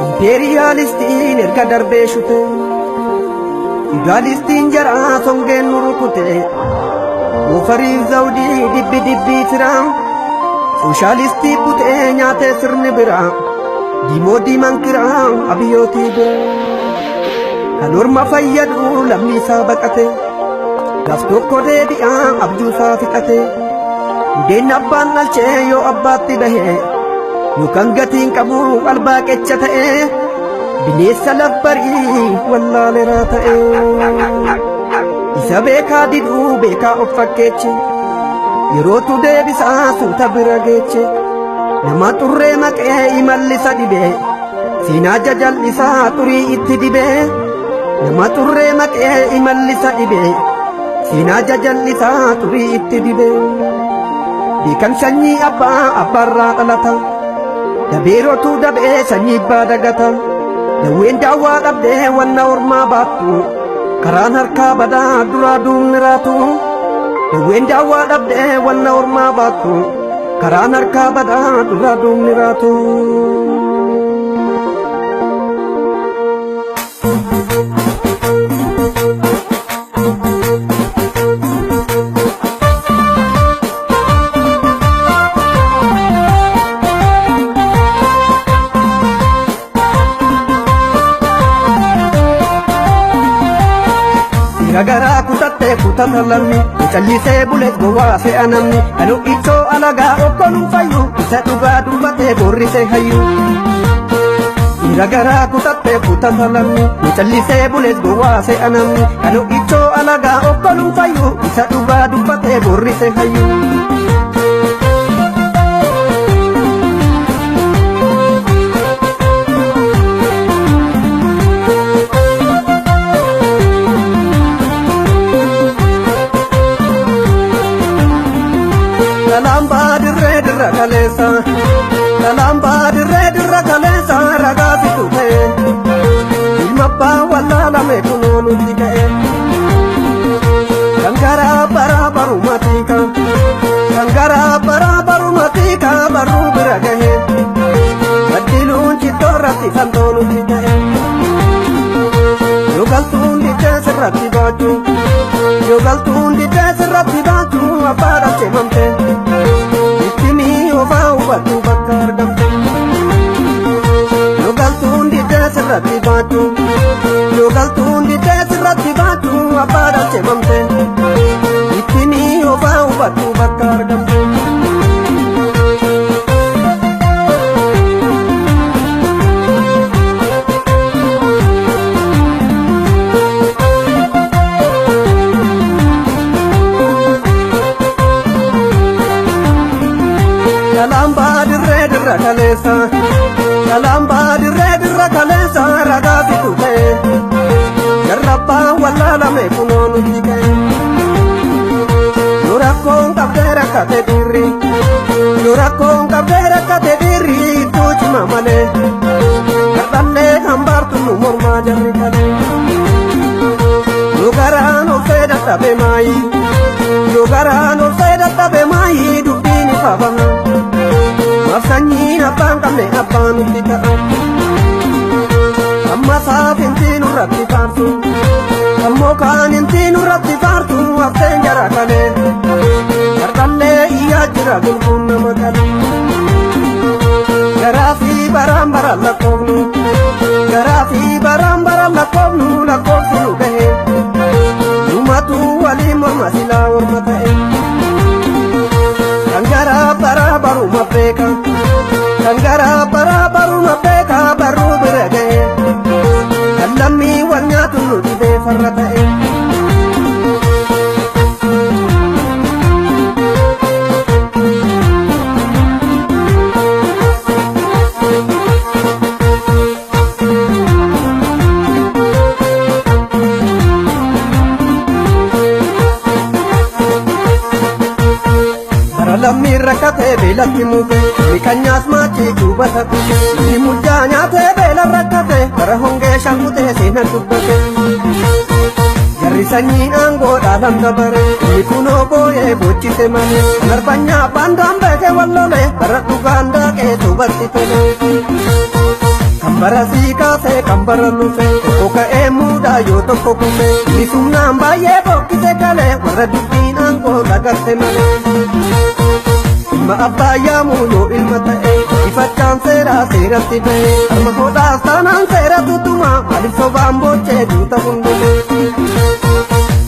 Imperialistiin erga darbee shute, Idealistiin jaraa songeen nu rukute, Mufariif zawdii dibbi dibbii tiraa, Sooshaalistii butee nyaatee sirni biraa, Diimoo diiman kiraa abiyyootii bira. Kan orma fayyadu lammii isaa baqate, gaaf tokko deebi'aa abjuu isaa fixate. Budeen abbaan dhalchee yoo abbaatti bahe, yookaan gatiin qabu albaa qecha ta'e, bineensa labbarii wallaaleraa ta'e. Isa beekaa diduu beekaa of fakkeeche, yerootu deebisaa suuta bira geeche. Nama xurree maqee imallisa dhibee, siinaa jajallisaa xurii itti dibee. Nama xurree maqee imallisa dhibee, siinaa jajallisaa xurii itti dibee. Beekan sanyii abbaa abbaarraa dhalata, dabeerotu dabee sanyii abbaa dagata. Dawween daawwaa dhabdee wanna ormaa baattu, karaan harkaa badaa duraa duubni raatu. Dawween daawwaa dhabdee wanna ormaa baattu, karaan harkaa badaa duraa duubni raatu. Gagaraa kutattee kutata lammi, callisee bulees gowwaa se'a namni. Kanuu ittoo alagaa okkoluu fayyu, isa dhugaa dubbatee boorrisee hayyu. Gagaraa kutattee kutata lammi, callisee bulees gowwaa se'a namni. Kanuu ittoo alagaa okkoluu fayyu, isa dhugaa dubbatee boorrisee hayyu. Kalamba dirra kaleessa, kalamba dirra kaleessa ragaa fitu ta'e. Ilma abbaa wallaalame kunoo nutti ka'e. Kangaraa baraa barumatika, kangaraa baraa barumatika barruu bira gahe. Baddiluun chittoorratti fantoo nutti ta'e. Yoo galtuun diddee sirratti baatu, yoo galtuun diddee sirratti baatu abbaa dhalchee mamte. Hubatu bakka argamte. Yoo galtuun diddee sirratti baatu, yoo galtuun diddee sirratti baatu abbaa dhalchee mamte. Ittiin hubatu bakka argamte. Kalamba dirra kaleessa, kalamba dirra kaleessa ragaa fitu ta'e. Jarrabbaa wallaalame kunoo nutti ka'e. Yoo rakkoon qabdee rakkate dirri, yoo rakkoon qabdee rakkate dirri iddoo cima malee. Kadhallee hambaartu nu mormaa jarri kalee. Yoo garaan of fee dadhabe maayi, yoo garaan of fee dadhabe maayi dubbiin ifa baha. Sanyiin abbaan qabne abbaan nutti ta'a. Amma saafinti nurratti faartu, ammoo kaaninti nurratti faartu hafteen jara kalee. Gardallee iyyaa jira gulguun nama kalee. Garaa fi baraan baraan lakkoofnu, garaa fi baraan baraan lakkoofnu lakkoofsi nu gahe. Numatu waliin morma silaa orma ta'e. Kangaraa baraa baruma beeka, kangaraa baraa baruma beeka barruu bira gahe. Kan lammii wal nyaatu nu dhibee farra ta'e. Lammii rakkatee beelatti muke, mikanyaas maachii duubata kuke. Inni mujjaa nyaatee beela rakkate, bara hongee shankutee seenan dubbate. Jarri sanyiin aangoodhaa lamdabare inni kunoo boo'ee boochise malee narbanyaa baandaan beekee wallolee bara dhugaan daaqee tuubatti tole kan bara sii kaasee kan bara lufe tokko ka'ee muudaa yoo tokko kufe inni sumnaan baay'ee bokkise kalee warra dubbiin aangoo lagarte malee ilma abbaa yaamuu yoo ilma ta'e ifachaan seeraa seeratti ba'e harma hodhaas taanaan seera tutuma maaliif sobaan boochee duuta hundule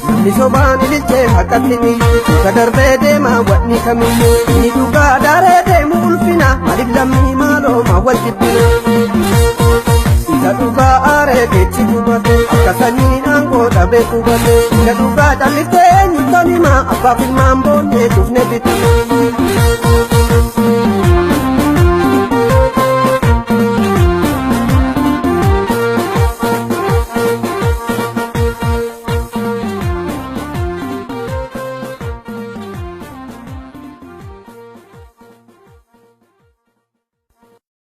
namni sobaan ililchee haqqatti miyyu duuka darbee deemaa wadni kamiyyuu inni dhugaa daaree deemu ulfina maaliif lammii maaloo maa wal jibbine isa dhugaa aaree keechi gubate akka sanyiin aangoo dhabee qubate isa dhugaa calliftee eenyuutan himaa abbaaf ilmaan boonyee dufne bitame